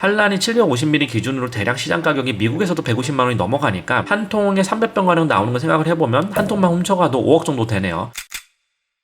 한란이 750ml 기준으로 대략 시장 가격이 미국에서도 150만원이 넘어가니까 한 통에 300병가량 나오는 거 생각을 해보면 한 통만 훔쳐가도 5억 정도 되네요.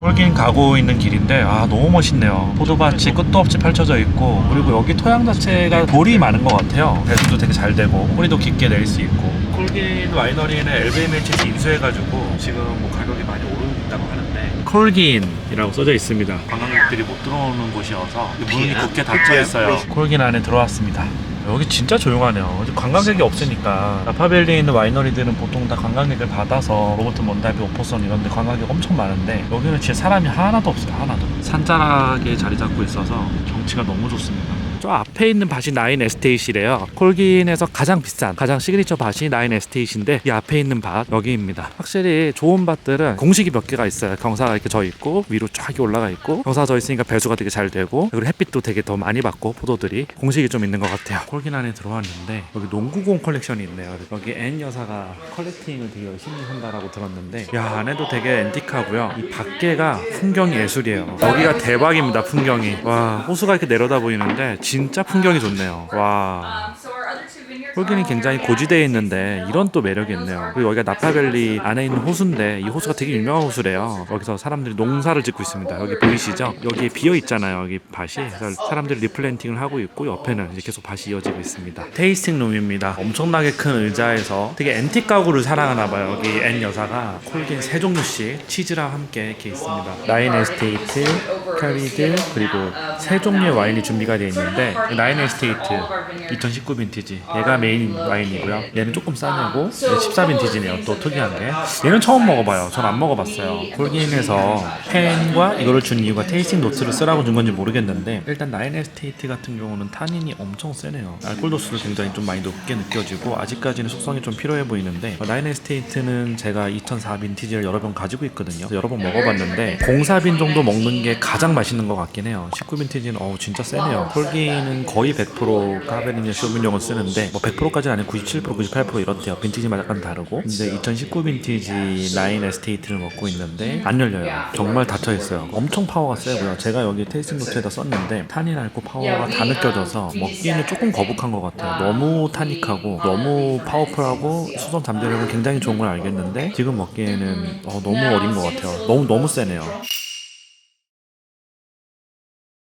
홀긴 가고 있는 길인데 너무 멋있네요. 포도밭이 끝도 없이 펼쳐져 있고, 그리고 여기 토양 자체가 돌이 많은 것 같아요. 배수도 되게 잘 되고 뿌리도 깊게 낼 수 있고. 콜긴 와이너리는 LVMH에서 인수해가지고 지금 뭐 가격이 많이 오르고 있다고 하는데, 콜긴이라고 써져 있습니다. 관광객들이 못 들어오는 곳이어서 문이 굳게 닫혀 있어요. 콜긴 안에 들어왔습니다. 여기 진짜 조용하네요. 관광객이 없으니까. 나파밸리에 있는 와이너리들은 보통 다 관광객을 받아서 로버트 먼다비, 오포선 이런 데 관광객 엄청 많은데, 여기는 진짜 사람이 하나도 없어요. 하나도. 산자락에 자리 잡고 있어서 경치가 너무 좋습니다. 저 앞에 있는 밭이 나인 에스테이트래요. 콜긴에서 가장 비싼, 가장 시그니처 밭이 나인 에스테이트인데, 이 앞에 있는 밭 여기입니다. 확실히 좋은 밭들은 공식이 몇 개가 있어요. 경사가 이렇게 져 있고 위로 쫙 올라가 있고, 경사가 져 있으니까 배수가 되게 잘 되고, 그리고 햇빛도 되게 더 많이 받고, 포도들이 공식이 좀 있는 것 같아요. 콜긴 안에 들어왔는데 여기 농구공 컬렉션이 있네요. 여기 앤 여사가 컬렉팅을 되게 열심히 한다라고 들었는데, 야, 안에도 되게 앤틱하고요. 이 밖에가 풍경이 예술이에요. 여기가 대박입니다. 풍경이. 와, 호수가 이렇게 내려다 보이는데 진짜 풍경이 좋네요. 와. 홀긴이 굉장히 고지대에 있는데 이런 또 매력이 있네요. 그리고 여기가 나파밸리 안에 있는 호수인데, 이 호수가 되게 유명한 호수래요. 여기서 사람들이 농사를 짓고 있습니다. 여기 보이시죠? 여기에 비어 있잖아요. 여기 밭이. 그래서 사람들이 리플랜팅을 하고 있고, 옆에는 이제 계속 밭이 이어지고 있습니다. 테이스팅 룸입니다. 엄청나게 큰 의자에서 되게 앤틱 가구를 사랑하나 봐요. 여기 앤 여사가 콜긴 세 종류씩 치즈랑 함께 이렇게 있습니다. 나인 에스테이트, 캐리드, 그리고 세 종류의 와인이 준비가 되어 있는데, 나인 에스테이트 2019 빈티지, 얘가 메인 와인이고요. 얘는 조금 싸냐고, 14 빈티지네요. 또 특이한 게, 얘는 처음 먹어봐요. 전 안 먹어봤어요. 콜긴에서 펜과 이거를 준 이유가 테이스팅 노트를 쓰라고 준 건지 모르겠는데, 일단 나인 에스테이트 같은 경우는 타닌이 엄청 세네요. 알코올 도수도 굉장히 좀 많이 높게 느껴지고, 아직까지는 숙성이 좀 필요해 보이는데, 나인 에스테이트는 제가 2004 빈티지를 여러 번 가지고 있거든요. 여러 번 먹어봤는데 04빈 정도 먹는 게 가장 맛있는 것 같긴 해요. 19 빈티지는 진짜 세네요. 콜긴은 거의 100% 카베르네 쇼비뇽을 쓰는데, 뭐 100%까지는 아니고 97%, 98% 이렇대요. 빈티지마다 약간 다르고. 근데 2019 빈티지 나인 에스테이트를 먹고 있는데 안 열려요. 정말 닫혀 있어요. 엄청 파워가 세고요. 제가 여기 테이스팅 노트에다 썼는데 타닌, 알코올 파워가 다 느껴져서 먹기에는 조금 거북한 것 같아요. 너무 타닉하고 너무 파워풀하고 수성 잠재력은 굉장히 좋은 걸 알겠는데, 지금 먹기에는 너무 어린 것 같아요. 너무 세네요.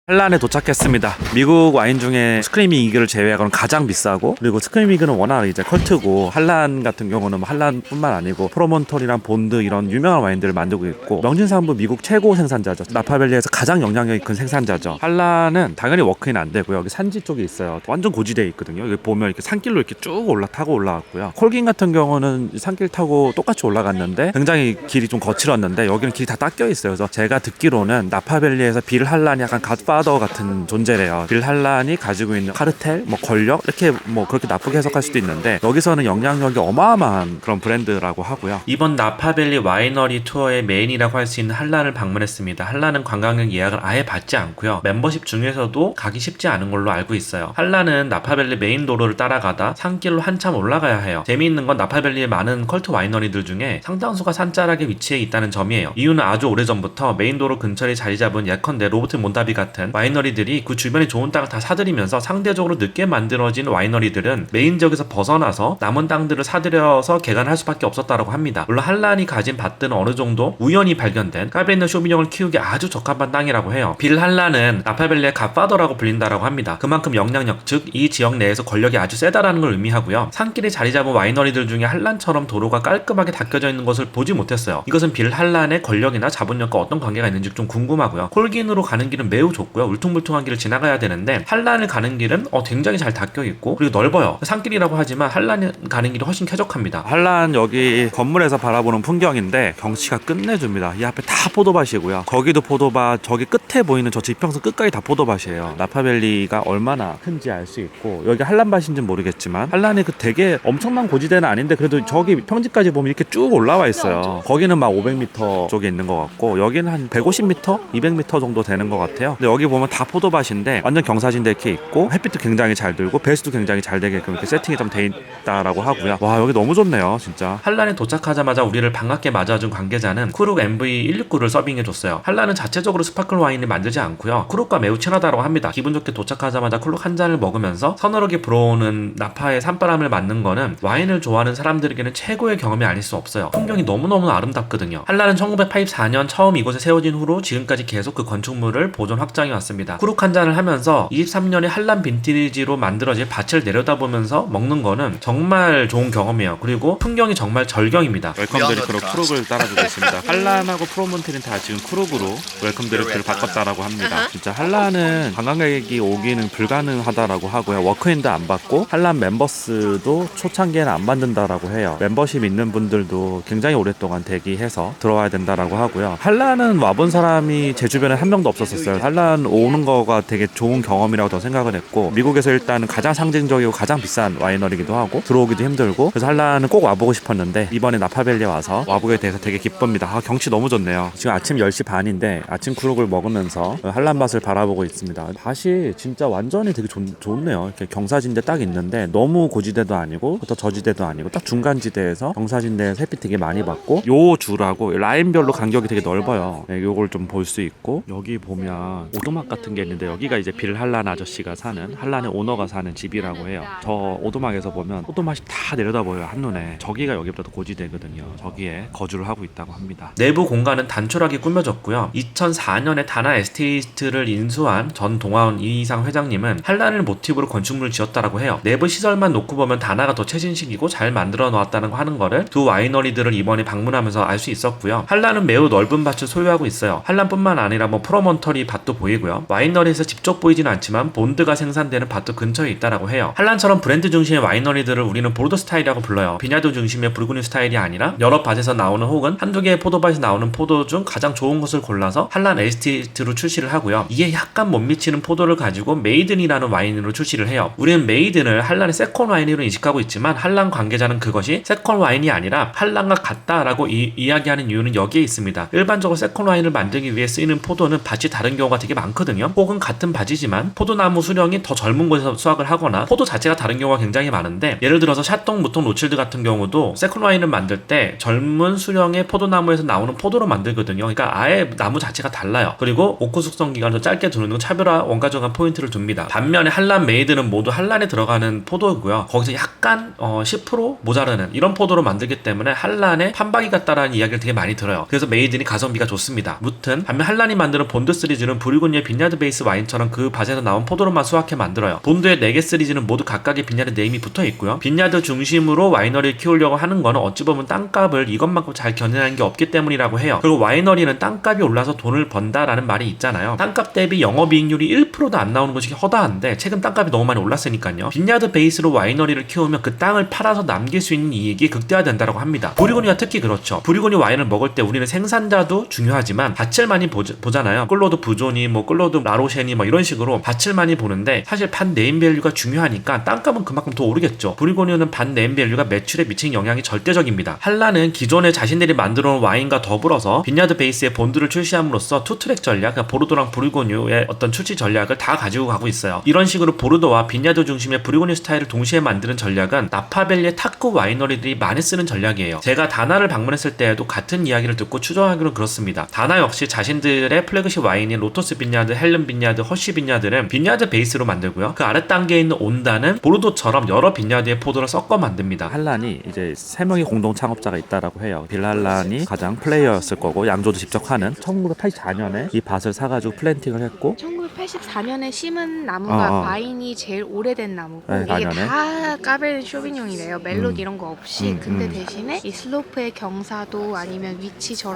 한란에 도착했습니다. 미국 와인 중에 스크래밍 이글을 제외하고는 가장 비싸고, 그리고 스크래밍 이글은 워낙 이제 컬트고, 한란 같은 경우는 한란뿐만 아니고 프로몬톨이랑 본드 이런 유명한 와인들을 만들고 있고, 명진상부 미국 최고 생산자죠. 나파밸리에서 가장 영향력이 큰 생산자죠. 한란은 당연히 워크인 안 되고요. 여기 산지 쪽에 있어요. 완전 고지대에 있거든요. 여기 보면 이렇게 산길로 이렇게 쭉 타고 올라갔고요. 콜긴 같은 경우는 산길 타고 똑같이 올라갔는데 굉장히 길이 좀 거칠었는데, 여기는 길이 다 닦여 있어요. 그래서 제가 듣기로는 나파밸리에서 빌 한란이 약간 갓파더 같은 존재래요. 빌 한란이 가지고 있는 카르텔, 뭐 권력, 이렇게 뭐 그렇게 나쁘게 해석할 수도 있는데, 여기서는 영향력이 어마어마한 그런 브랜드라고 하고요. 이번 나파밸리 와이너리 투어의 메인이라고 할 수 있는 한란을 방문했습니다. 한란은 관광객 예약을 아예 받지 않고요. 멤버십 중에서도 가기 쉽지 않은 걸로 알고 있어요. 한란은 나파밸리 메인 도로를 따라가다 산길로 한참 올라가야 해요. 재미있는 건 나파밸리의 많은 컬트 와이너리들 중에 상당수가 산자락에 위치해 있다는 점이에요. 이유는 아주 오래전부터 메인 도로 근처에 자리 잡은 예컨대 로버트 몬다비 같은 와이너리들이 그 주변에 좋은 땅을 다 사들이면서 상대적으로 늦게 만들어진 와이너리들은 메인 지역에서 벗어나서 남은 땅들을 사들여서 개간할 수밖에 없었다고 합니다. 물론 한란이 가진 밭들은 어느 정도 우연히 발견된 카베르네 쇼비뇽을 키우기 아주 적합한 땅이라고 해요. 빌 한란은 나파밸리의 갓파더라고 불린다라고 합니다. 그만큼 영향력, 즉 이 지역 내에서 권력이 아주 세다라는 걸 의미하고요. 산길에 자리 잡은 와이너리들 중에 한란처럼 도로가 깔끔하게 닦여져 있는 것을 보지 못했어요. 이것은 빌 한란의 권력이나 자본력과 어떤 관계가 있는지 좀 궁금하고요. 콜긴으로 가는 길은 매우 좁고요. 울퉁불퉁한 길을 지나가야 되는데, 한란을 가는 길은 굉장히 잘 닦여 있고, 그리고 넓어요. 산길이라고 하지만 한란 가는 길이 훨씬 쾌적합니다. 한란 여기 건물에서 바라보는 풍경인데 경치가 끝내줍니다. 이 앞에 다 포도밭이고요. 거기도 포도밭, 저기 끝에 보이는 저 지평선 끝까지 다 포도밭이에요. 나파밸리가 얼마나 큰지 알 수 있고, 여기 한란밭인지는 모르겠지만 한란이 그 되게 엄청난 고지대는 아닌데, 그래도 저기 평지까지 보면 이렇게 쭉 올라와 있어요. 거기는 막 500m 쪽에 있는 것 같고, 여기는 한 150m, 200m 정도 되는 것 같아요. 근데 여기 보면 다 포도밭인데 완전 경사진데 이렇게 있고 햇빛도 굉장히 잘 들고 배수도 굉장히 잘 되게끔 이렇게 세팅이 좀 돼 있다라고 하고요. 와 여기 너무 좋네요 진짜. 한란에 도착하자마자 우리를 반갑게 맞아준 관계자는 쿠룩 MV169를 서빙해줬어요. 한란은 자체적으로 스파클 와인을 만들지 않고요. 쿠룩과 매우 친하다고 합니다. 기분 좋게 도착하자마자 쿠룩 한 잔을 먹으면서 서늘하게 불어오는 나파의 산바람을 맞는 거는 와인을 좋아하는 사람들에게는 최고의 경험이 아닐 수 없어요. 풍경이 너무너무 아름답거든요. 한란은 1984년 처음 이곳에 세워진 후로 지금까지 계속 그 건축물을 보존 확장해 왔습니다. 쿠룩 한 잔을 하면서 23년에 한란 빈티지로 만들어질 밭을 내려다보면서 먹는 거는 정말 좋은 경험이에요. 그리고 풍경이 정말 절경입니다. 웰컴 드링크로 쿠룩을 따라주고 있습니다. 한란하고 프로몬트는 다 지금 쿠룩으로 웰컴 드링크를 바꿨다라고 합니다. 진짜 한란은 관광객이 오기는 불가능하다라고 하고요. 워크인도 안 받고 한란 멤버스도 초창기에는 안 받는다라고 해요. 멤버십 있는 분들도 굉장히 오랫동안 대기해서 들어와야 된다라고 하고요. 한란은 와본 사람이 제 주변에 한 명도 없었어요. 한란 오는 거가 되게 좋은 경험이라고 저 생각을 했고 미국에서 일단 가장 상징적이고 가장 비싼 와이너리기도 하고 들어오기도 힘들고 그래서 한란은 꼭 와보고 싶었는데 이번에 나파밸리에 와서 와보게 돼서 되게 기쁩니다. 경치 너무 좋네요. 지금 아침 10시 반인데 아침 쿠룩을 먹으면서 한란밭을 바라보고 있습니다. 밭이 진짜 완전히 되게 좋네요. 이렇게 경사진대 딱 있는데 너무 고지대도 아니고 또 저지대도 아니고 딱 중간지대에서 경사진대에서 햇빛 되게 많이 받고 요 줄하고 라인별로 간격이 되게 넓어요. 네, 요걸 좀 볼 수 있고 여기 보면 오두막 같은 게 있는데 여기가 이제 빌 한란 아저씨가 사는 한란의 오너가 사는 집이라고 해요. 저 오두막에서 보면 포도맛이 다 내려다 보여요 한눈에. 저기가 여기보다 더 고지대거든요. 저기에 거주를 하고 있다고 합니다. 내부 공간은 단촐하게 꾸며졌고요. 2004년에 다나 에스테이트를 인수한 전 동아원 이희상 회장님은 한란을 모티브로 건축물을 지었다라고 해요. 내부 시설만 놓고 보면 다나가 더 최신식이고 잘 만들어 놓았다는 거 하는 거를 두 와이너리들을 이번에 방문하면서 알 수 있었고요. 한란은 매우 넓은 밭을 소유하고 있어요. 한란뿐만 아니라 뭐 프로몬터리 밭도 보이고요. 와이너리에서 직접 보이지는 않지만 본드가 생산되는 밭도 근처에 있다라고 해요. 한란처럼 브랜드 중심의 와이너리들을 우리는 보르도 스타일이라고 불러요. 비냐드 중심의 붉은이 스타일이 아니라 여러 밭에서 나오는 혹은 한두 개의 포도밭에서 나오는 포도 중 가장 좋은 것을 골라서 한란 에스테이트로 출시를 하고요. 이게 약간 못 미치는 포도를 가지고 메이든이라는 와인으로 출시를 해요. 우리는 메이든을 한란의 세컨 와인으로 인식하고 있지만 한란 관계자는 그것이 세컨 와인이 아니라 한란과 같다라고 이야기하는 이유는 여기에 있습니다. 일반적으로 세컨 와인을 만들기 위해 쓰이는 포도는 밭이 다른 경우가 되게 많거든요. 혹은 같은 밭이지만 포도나무 수령이 더 젊은 곳에서 수확을 하거나 포도 자체가 다른 경우가 굉장히 많은데 예를 들어서 샤똥, 무통, 로칠드 같은 경우도 세컨 와인을 만들 때 젊은 수령의 포도나무에서 나오는 포도로 만들거든요. 그러니까 아예 나무 자체가 달라요. 그리고 오크 숙성 기간도 짧게 두는 건 차별화 원가정한 포인트를 둡니다. 반면에 한란 메이드는 모두 한란에 들어가는 포도고요. 거기서 약간 10% 모자르는 이런 포도로 만들기 때문에 한란에 판박이 같다라는 이야기를 되게 많이 들어요. 그래서 메이든이 가성비가 좋습니다. 무튼 반면 한란이 만드는 본드 시리즈는 부르고뉴의 빈야드 베이스 와인처럼 그 밭에서 나온 포도로만 수확해 만들어요. 본드의 4개 시리즈는 모두 각각의 빈야드 네임이 붙어 있고요. 빈야드 중심으로 와이너리를 키우려고 하는 거는 어찌 보면 땅값을 이것만큼 잘 견인하는 게 없기 때문이라고 해요. 그리고 와이너리는 땅값이 올라서 돈을 번다라는 말이 있잖아요. 땅값 대비 영업이익률이 1%도 안 나오는 것이 허다한데 최근 땅값이 너무 많이 올랐으니까요. 빈야드 베이스로 와이너리를 키우면 그 땅을 팔아서 남길 수 있는 이익이 극대화된다고 합니다. 부르고뉴가 특히 그렇죠. 부르고뉴 와인을 먹을 때 우리는 생산자도 중요하지만 밭을 많이 보잖아요. 클로드 부조니, 클로드 라로셰니 이런 식으로 밭을 많이 보는데 사실 밭 네임밸류가 중요하니까 땅값은 그만큼 더 오르겠죠. 부르고뉴는 밭 네임밸류가 매출에 미치는 영향이 절대적입니다. 한란은 기존에 자신들이 만들어 놓은 와인과 더불어서 빈야드 베이스의 본드를 출시함으로써 투트랙 전략, 그러니까 보르도랑 부르고뉴의 어떤 출시 전략을 다 가지고 가고 있어요. 이런 식으로 보르도와 빈야드 중심의 부르고뉴 스타일을 동시에 만드는 전략은 나파밸리의 탑급 와이너리들이 많이 쓰는 전략이에요. 제가 다나를 방문했을 때에도 같은 이야기를 듣고 추정하기로 그렇습니다. 다나 역시 자신들의 플래그십 와인인 로토스 빈야드, 헬름 빈야드, 허쉬 빈야드는 빈야드 베이스로 만들고요. 그 아래 단계에 있는 온다는 보르도처럼 여러 빈야드의 포도를 섞어 만듭니다. 한란이 이제 3명의 공동 창업자가 있다라고 해요. 빌 한란이 가장 플레이어였을 거고 양조도 직접 하는 1984년에 이 밭을 사가지고 플랜팅을 했고 1984년에 심은 나무가 바인이 제일 오래된 나무고 네, 이게 4년에. 다 까베르 쇼비뇽이래요. 멜록 이런 거 없이. 근데 대신에 이 슬로프의 경사도 아니면 위치 저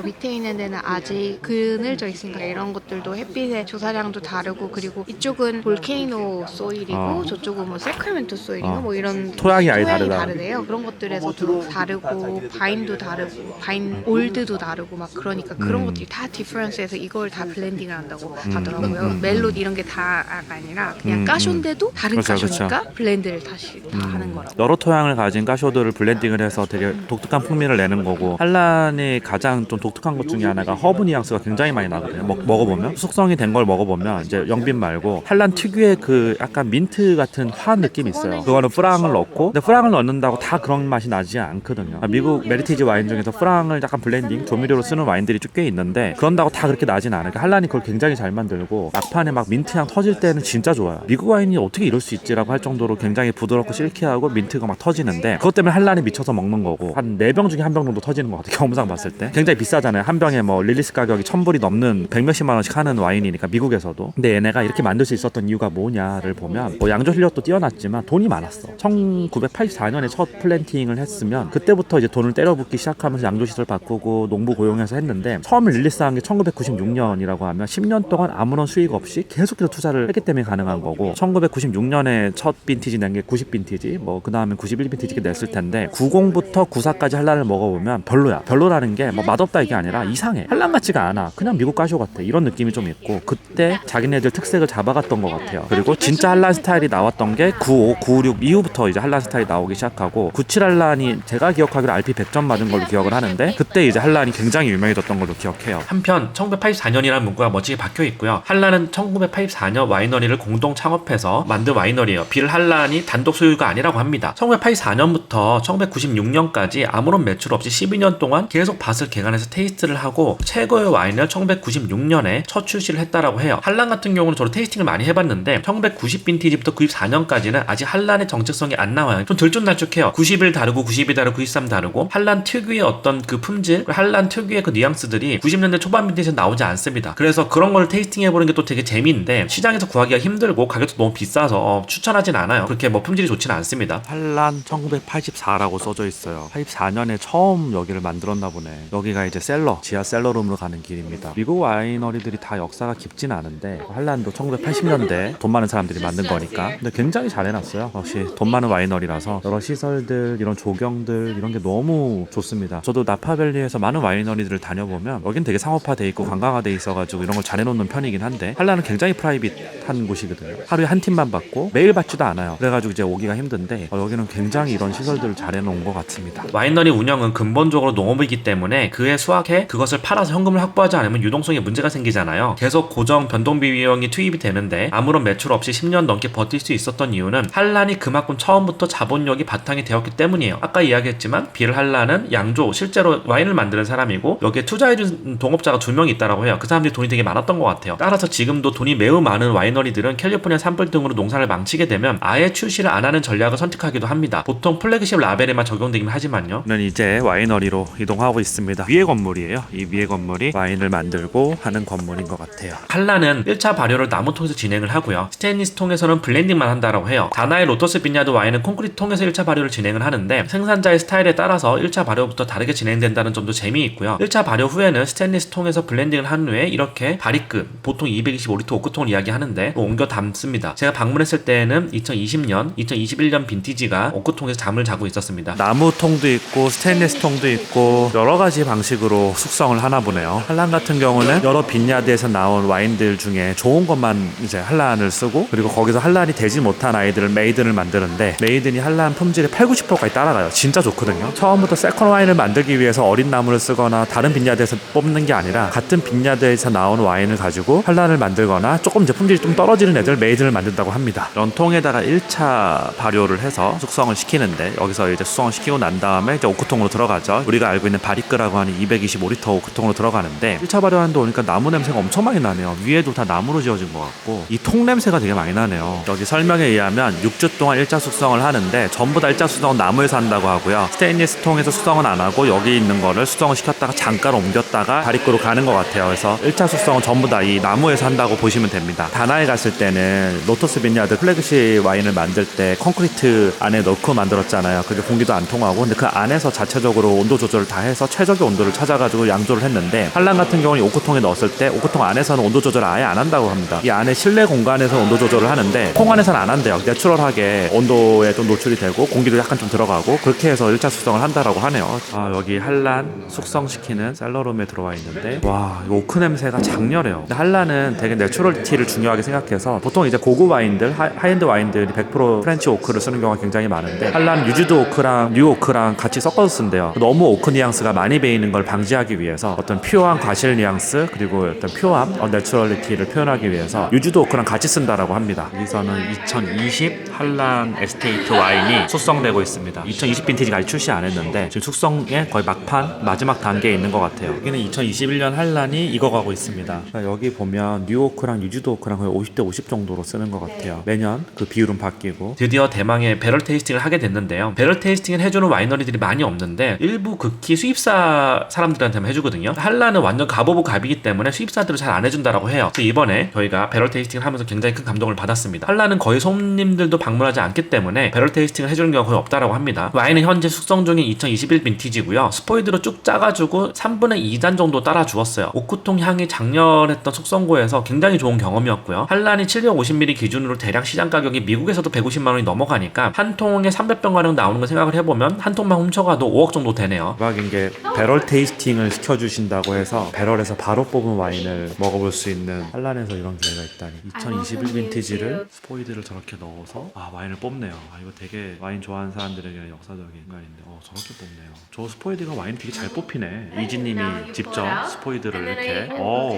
밑에 있는 데는 아직 그늘져 있으니까 이런 것들도 햇빛의 조사량도 다르고 그리고 이쪽은 볼케이노 소일이고 저쪽은 세크라멘토 소일이고 이런 토양이 아예 다르다. 다르대요. 그런 것들에서도 다르고 바인도 다르고 바인 올드도 다르고 그러니까 그런 것들이 다 디퍼런스해서 이걸 다 블렌딩을 한다고 하더라고요. 멜롯 이런 게 다가 아니라 그냥 까쇼인데도 다른 그렇죠, 까쇼니까 블렌드를 다시 다 하는 거라고. 여러 토양을 가진 까쇼들을 블렌딩을 해서 되게 독특한 풍미를 내는 거고, 한란의 가장 좀 독특한 것 중에 하나가 허브 뉘앙스가 굉장히 많이 나거든요. 먹어보면 숙성이 된 걸 먹어보면 이제 영빈 말고 한란 특유의 그 약간 민트 같은 화한 느낌이 있어요. 그거는 프랑을 넣고, 근데 프랑을 넣는다고 다 그런 맛이 나지 않거든요. 미국 메리티지 와인 중에서 프랑을 약간 블렌딩 조미료로 쓰는 와인들이 꽤 있는데 그런다고 다 그렇게 나진 않아요. 한란이 그걸 굉장히 잘 만들고 막판에 막 민트향 터질 때는 진짜 좋아요. 미국 와인이 어떻게 이럴 수 있지라고 할 정도로 굉장히 부드럽고 실키하고 민트가 막 터지는데, 그것 때문에 한란이 미쳐서 먹는 거고, 한 4병 중에 1병 정도 터지는 것 같아요. 경험상 봤을 때 굉장히 비싸잖아요. 한 병에 뭐 릴리스 가격이 1000불이 넘는 100몇십만 원씩 하는 와인이니까, 미국에서도. 근데 얘네가 이렇게 만들 수 있었던 이유가 뭐냐를 보면, 뭐 양조 실력도 뛰어났지만 돈이 많았어. 1984년에 첫 플랜팅을 했으면 그때부터 이제 돈을 때려붓기 시작하면서 양조 시설 바꾸고 농부 고용해서 했는데, 처음 릴리스한 게 1996년이라고 하면 10년 동안 아무런 수익 없이 계속해서 투자를 했기 때문에 가능한 거고, 1996년에 첫 빈티지 낸 게 90 빈티지, 뭐 그 다음에 91 빈티지가 냈을 텐데 90부터 94까지 한란을 먹어보면 별로야. 별로라는 게 뭐 맛없다 이게 아니라 이상해. 한란 같지가 않아. 그냥 미국 까쇼 같아. 이런 느낌이 좀 있고, 그때 자기네들 특색을 잡아갔던 것 같아요. 그리고 진짜 한란 스타일이 나왔던 게 95, 96 이후부터 이제 한란 스타일이 나오기 시작하고, 97 한란이 제가 기억하기로 RP 100점 맞은 걸로 기억을 하는데, 그때 이제 한란이 굉장히 유명해졌던 걸로 기억해요. 한편 1984년이라는 문구가 멋지게 박혀 있고요. 한란은 1984년 와이너리를 공동 창업해서 만든 와이너리예요. 빌 한란이 단독 소유가 아니라고 합니다. 1984년부터 1996년까지 아무런 매출 없이 12년 동안 계속 밭을 개간해서 테이스트를 하고 최고의 와인을 1996년에 첫 출시를 했다라고 해요. 한란 같은 경우는 저도 테이스팅을 많이 해봤는데 1990 빈티지부터 94년까지는 아직 한란의 정체성이 안 나와요. 좀 들쭉날쭉해요. 91 다르고 92 다르고 93 다르고, 한란 특유의 어떤 그 품질, 한란 특유의 그 뉘앙스들이 90년대 초반 빈티지에서 나오지 않습니다. 그래서 그런 걸 테이스팅 해보는 게 또 되게 재미인데, 시장에서 구하기가 힘들고 가격도 너무 비싸서 추천하진 않아요. 그렇게 뭐 품질이 좋지는 않습니다. 한란 1984라고 써져 있어요. 84년에 처음 여기를 만들었나 보네. 여기가 이제 셀러, 지하 셀러룸으로 가는 길입니다. 미국 와이너리들이 다 역사가 깊진 않은데, 한란도 1980년대 돈 많은 사람들이 만든 거니까. 근데 굉장히 잘 해놨어요. 역시 돈 많은 와이너리라서 여러 시설들, 이런 조경들 이런 게 너무 좋습니다. 저도 나파밸리에서 많은 와이너리들을 다녀보면 여긴 되게 상업화돼 있고 관광화돼 있어가지고 이런 걸 잘 해놓는 편이긴 한데, 한란은 굉장히 프라이빗한 곳이거든요. 하루에 한 팀만 받고 매일 받지도 않아요. 그래가지고 이제 오기가 힘든데, 여기는 굉장히 이런 시설들을 잘 해놓은 것 같습니다. 와이너리 운영은 근본적으로 농업이기 때문에 그에 수확해 그것을 팔아서 현금을 확보하지 않으면 유동성에 문제가 생기잖아요. 계속 고정 변동비 비용이 투입이 되는데 아무런 매출 없이 10년 넘게 버틸 수 있었던 이유는 한란이 그만큼 처음부터 자본력이 바탕이 되었기 때문이에요. 아까 이야기했지만 빌 한란은 양조, 실제로 와인을 만드는 사람이고 여기에 투자해준 동업자가 2명이 있다고 해요. 그 사람들이 돈이 되게 많았던 것 같아요. 따라서 지금도 돈이 매우 많은 와이너리들은 캘리포니아 산불 등으로 농사를 망치게 되면 아예 출시를 안 하는 전략을 선택하기도 합니다. 보통 플래그십 라벨에만 적용되긴 하지만요. 저는 이제 와이너리로 이동하고 있습니다. 위에 건물이에요. 이 위에 건물이 와인을 만들고 하는 건물인 것 같아요. 한란은 1차 발효를 나무통에서 진행을 하고요. 스테인리스 통에서는 블렌딩만 한다라고 해요. 다나의 로터스 빈야드 와인은 콘크리트 통에서 1차 발효를 진행을 하는데, 생산자의 스타일에 따라서 1차 발효부터 다르게 진행된다는 점도 재미있고요. 1차 발효 후에는 스테인리스 통에서 블렌딩을 한 후에 이렇게 바리급, 보통 225리터 오크통을 이야기하는데 옮겨 담습니다. 제가 방문했을 때는 2020년, 2021년 빈티지가 오크통에서 잠을 자고 있었습니다. 나무통도 있고 스테인리스 통도 있고 여러 가지 방식으로 숙성을 하나 보네요. 한란 같은 경우는 여러 빈야드에서 나온 와인들 중에 좋은 것만 이제 한란을 쓰고, 그리고 거기서 한란이 되지 못한 아이들을 메이든을 만드는데, 메이든이 한란 품질의 80~90%까지 따라가요. 진짜 좋거든요. 처음부터 세컨 와인을 만들기 위해서 어린 나무를 쓰거나 다른 빈야드에서 뽑는 게 아니라 같은 빈야드에서 나온 와인을 가지고 한란을 만들거나 조금 이제 품질이 좀 떨어지는 애들 메이든을 만든다고 합니다. 연통에다가 1차 발효를 해서 숙성을 시키는데, 여기서 이제 숙성을 시키고 난 다음에 이제 오크통으로 들어가죠. 우리가 알고 있는 바리크라고 하는 225리터 오크통으로 들어가는데, 1차 발효하는데 오니까 나무 냄새가 엄청 많이 나네요. 위에도 다 나무로 지어진 것 같고, 이 통 냄새가 되게 많이 나네요. 여기 설명에 의하면 6주 동안 1차 숙성을 하는데 전부 다 1차 숙성은 나무에서 한다고 하고요. 스테인리스 통에서 숙성은 안 하고 여기 있는 거를 숙성을 시켰다가 잠깐 옮겼다가 바리크로 가는 것 같아요. 그래서 1차 숙성은 전부 다 이 나무에서 한다고 보시면 됩니다. 다나에 갔을 때는 로터스 빈야드 플래그십 와인을 만들 때 콘크리트 안에 넣고 만들었잖아요. 그게 공기도 안 통하고, 근데 그 안에서 자체적으로 온도 조절을 다 해서 최적의 온도를 찾아가지고 양조를 했는데, 한란 같은 경우는 오크통에 넣었을 때 오크통 안에서는 온도 조절을 아예 안 한다고 합니다. 이 안에 실내 공간에서 온도 조절을 하는데 통 안에서는 안 한대요. 내추럴하게 온도에 좀 노출이 되고 공기도 약간 좀 들어가고, 그렇게 해서 1차 숙성을 한다라고 하네요. 여기 한란 숙성시키는 셀러룸에 들어와 있는데, 와, 이 오크 냄새가 장렬해요. 근데 한란은 한라는 되게 내추럴티를 중요하게 생각해서 보통 이제 고급 와인들, 하이엔드 와인들이 100% 프렌치 오크를 쓰는 경우가 굉장히 많은데 한라는 유즈드 오크랑 뉴 오크랑 같이 섞어서 쓴대요. 너무 오크 뉘앙스가 많이 배이는 걸 방지하기 위해서 어떤 퓨어한 과실 뉘앙스 그리고 어떤 퓨어함, 내추럴리티를 표현하기 위해서 유즈드 오크랑 같이 쓴다라고 합니다. 여기서는 2020 한란 에스테이트 와인이 숙성되고 있습니다. 2020 빈티지가 아직 출시 안 했는데 지금 숙성의 거의 막판 마지막 단계에 있는 것 같아요. 여기는 2021년 한란이 익어가고 있습니다. 여기 보면 뉴오크랑 유즈드 오크랑 거의 50대 50 정도로 쓰는 것 같아요. 매년 그 비율은 바뀌고. 드디어 대망의 배럴 테이스팅을 하게 됐는데요. 배럴 테이스팅을 해주는 와이너리들이 많이 없는데 일부 극히 수입사 사람들한테만 해주거든요. 한라는 완전 갑오브 갑이기 때문에 수입사들을 잘 안 해준다라고 해요. 그래서 이번에 저희가 배럴 테이스팅을 하면서 굉장히 큰 감동을 받았습니다. 한라는 거의 손님들도 방문하지 않기 때문에 배럴 테이스팅을 해주는 경우가 거의 없다라고 합니다. 와인은 현재 숙성 중인 2021 빈티지고요. 스포이드로 쭉 짜가지고 3분의 2잔 정도 따라 주었어요. 오크통 향이 장렬했던 숙성고에서 굉장히 좋은 경험이었고요. 한란이 750ml 기준으로 대략 시장 가격이 미국에서도 150만원이 넘어가니까 한 통에 300병가량 나오는 걸 생각을 해보면 한 통만 훔쳐가도 5억 정도 되네요. 대박인 게 배럴 테이스팅을 시켜주신다고 해서 배럴에서 바로 뽑은 와인을 먹어볼 수 있는 한란에서 이런 기회가 있다니. 2021 빈티지를 스포이드를 저렇게 넣어서 와인을 뽑네요. 이거 되게 와인 좋아하는 사람들에게는 역사적인 순간인데 저렇게 뽑네요. 저 스포이드가 와인 되게 잘 뽑히네. 이지님이 직접 스포이드를 이렇게 와우.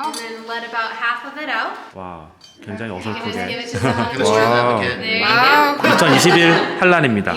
And then let about half of it out. 와 굉장히 어설프게 Give it to someone. 와우. There you go. 2021 한란입니다.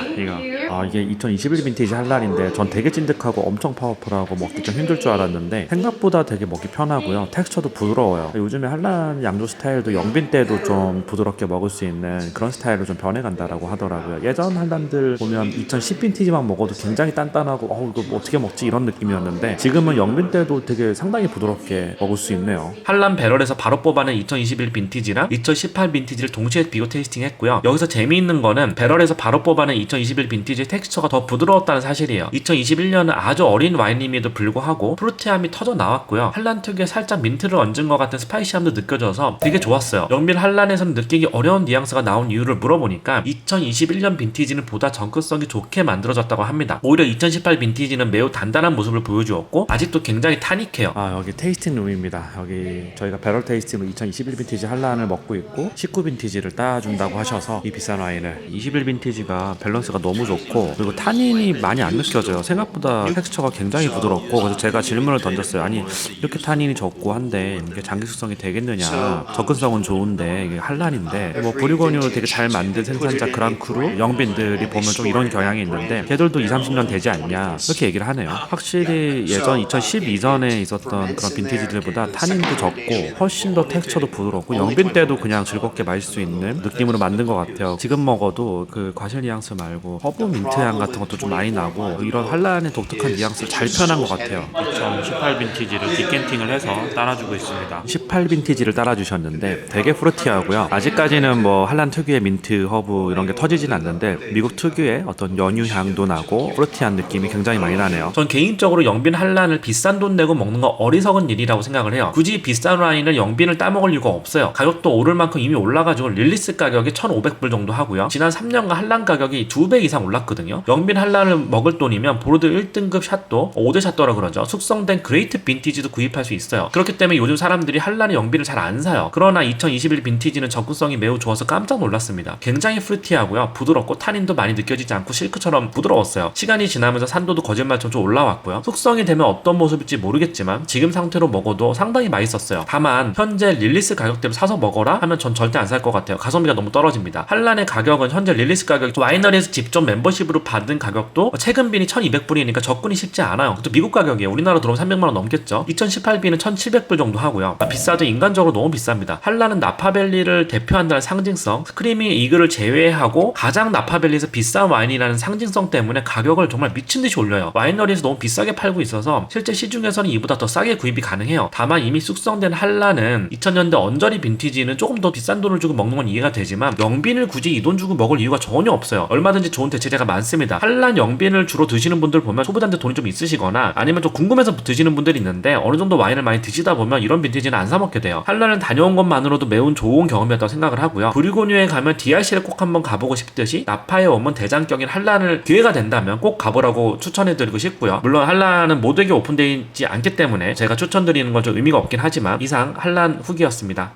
이게 2021 빈티지 한란인데 전 되게 찐득하고 엄청 파워풀하고 먹기 좀 힘들 줄 알았는데 생각보다 되게 먹기 편하고요. 텍스처도 부드러워요. 요즘에 한란 양조 스타일도 영빈 때도 좀 부드럽게 먹을 수 있는 그런 스타일로 좀 변해간다라고 하더라고요. 예전 한란들 보면 2010 빈티지만 먹어도 굉장히 단단하고 이거 뭐 어떻게 먹지 이런 느낌이었는데 지금은 영빈 때도 되게 상당히 부드럽게 먹을 수 있네요. 한란 배럴에서 바로 뽑아낸 2021 빈티지랑 2018 빈티지를 동시에 비교 테이스팅 했고요. 여기서 재미있는 거는 배럴에서 바로 뽑아낸 2021 빈티지의 텍스처가 더 부드러웠다는 사실이에요. 2021년은 아주 어린 와인임에도 불구하고 프루티함이 터져 나왔고요. 한란 특유의 살짝 민트를 얹은 것 같은 스파이시함도 느껴져서 되게 좋았어요. 영빈 한란에서는 느끼기 어려운 뉘앙스가 나온 이유를 물어보니까 2021년 빈티지는 보다 정크성이 좋게 만들어졌다고 합니다. 오히려 2018 빈티지는 매우 단단한 모습을 보여주었고 아직도 굉장히 타닉해요. 여기 테이스팅 룸입니다. 여기 저희가 배럴 테이스팅으로 2021 빈티지 한란을 먹고 있고 19 빈티지를 따준다고 하셔서 이 비싼 와인을 21 빈티지가 밸런스가 너무 좋고 그리고 타닌이 많이 안 느껴져요. 생각보다 텍스처가 굉장히 부드럽고 그래서 제가 질문을 던졌어요. 아니 이렇게 타닌이 적고 한데 이게 장기 숙성이 되겠느냐. 접근성은 좋은데 이게 한란인데 뭐 브리고뉴로 되게 잘 만든 생산자 그랑크루 영빈들이 보면 좀 이런 경향이 있는데 걔들도 20-30년 되지 않냐 이렇게 얘기를 하네요. 확실히 예전 2010 이전에 있었던 그런 빈티지들보다 타닌도 적고 훨씬 더 텍스처도 부드럽고 영빈 때도 그냥 즐겁게 마실 수 있는 느낌으로 만든 것 같아요. 지금 먹어도 그 과실 뉘앙스 말고 허브 민트 향 같은 것도 좀 많이 나고 이런 한란의 독특한 뉘앙스를 잘 표현한 것 같아요. 2018 빈티지를 디켄팅을 해서 따라주고 있습니다. 18 빈티지를 따라주셨는데 되게 프루티하고요. 아직까지는 뭐 한란 특유의 민트, 허브 이런 게 터지진 않는데 미국 특유의 어떤 연유 향도 나고 프루티한 느낌이 굉장히 많이 나네요. 전 개인적으로 영빈 한란을 비싼 돈 내고 먹는 거 어리석은 일이라고 생각을 해요. 굳이 비싼 와인을 영빈을 따먹을 이유가 없어요. 가격도 오를 만큼 이미 올라가지고 릴리스 가격이 1,500불 정도 하고요. 지난 3년간 한란 가격이 2배 이상 올랐거든요. 영빈 한란을 먹을 돈이면 보르드 1등급 샷도 5대 샷도라 그러죠. 숙성된 그레이트 빈티지도 구입할 수 있어요. 그렇기 때문에 요즘 사람들이 한란의 영빈을 잘 안 사요. 그러나 2021 빈티지는 접근성이 매우 좋아서 깜짝 놀랐습니다. 굉장히 프루티하고요. 부드럽고 타닌도 많이 느껴지지 않고 실크처럼 부드러웠어요. 시간이 지나면서 산도도 거짓말처럼 좀 올라왔고요. 숙성이 되면 어떤 모습일지 모르겠지만 지금 상태로 먹어도 상당히 맛있었어요. 다만 현재 릴리스 가격대로 사서 먹어라 하면 전 절대 안 살 것 같아요. 가성비가 너무 떨어집니다. 한란의 가격은 현재 릴리스 가격이 와이너리에서 직접 멤버십으로 받은 가격도 최근 빈이 1,200불이니까 접근이 쉽지 않아요. 그것도 미국 가격이에요. 우리나라 들어오면 300만원 넘겠죠. 2018 빈은 1,700불 정도 하고요. 비싸도 인간적으로 너무 비쌉니다. 한란은 나파밸리를 대표한다는 상징성, 스크리미 이글을 제외하고 가장 나파밸리에서 비싼 와인이라는 상징성 때문에 가격을 정말 미친듯이 올려요. 와이너리에서 너무 비싸게 팔고 있어서 실제 시중에서는 이보다 더 싸게 구입이 가능해요. 다만 이미 숙성된 한란은 2000년대 언저리 빈티지는 조금 더 비싼 돈을 주고 먹는 건 이해가 되지만 영빈을 굳이 이 돈 주고 먹을 이유가 전혀 없어요. 얼마든지 좋은 대체제가 많습니다. 한란 영빈을 주로 드시는 분들 보면 소비자한테 돈이 좀 있으시거나 아니면 좀 궁금해서 드시는 분들이 있는데 어느 정도 와인을 많이 드시다 보면 이런 빈티지는 안 사 먹게 돼요. 한란을 다녀온 것만으로도 매우 좋은 경험이었다고 생각을 하고요. 브리고뉴에 가면 DRC를 꼭 한번 가보고 싶듯이 나파에 오면 대장격인 한란을 기회가 된다면 꼭 가보라고 추천해드리고 싶고요. 물론 한란은 모두에게 오픈되어 있지 않기 때문에 제가 추천드리는 건 좀 의미가 없긴 하지만 이상 한란 후기였습니다.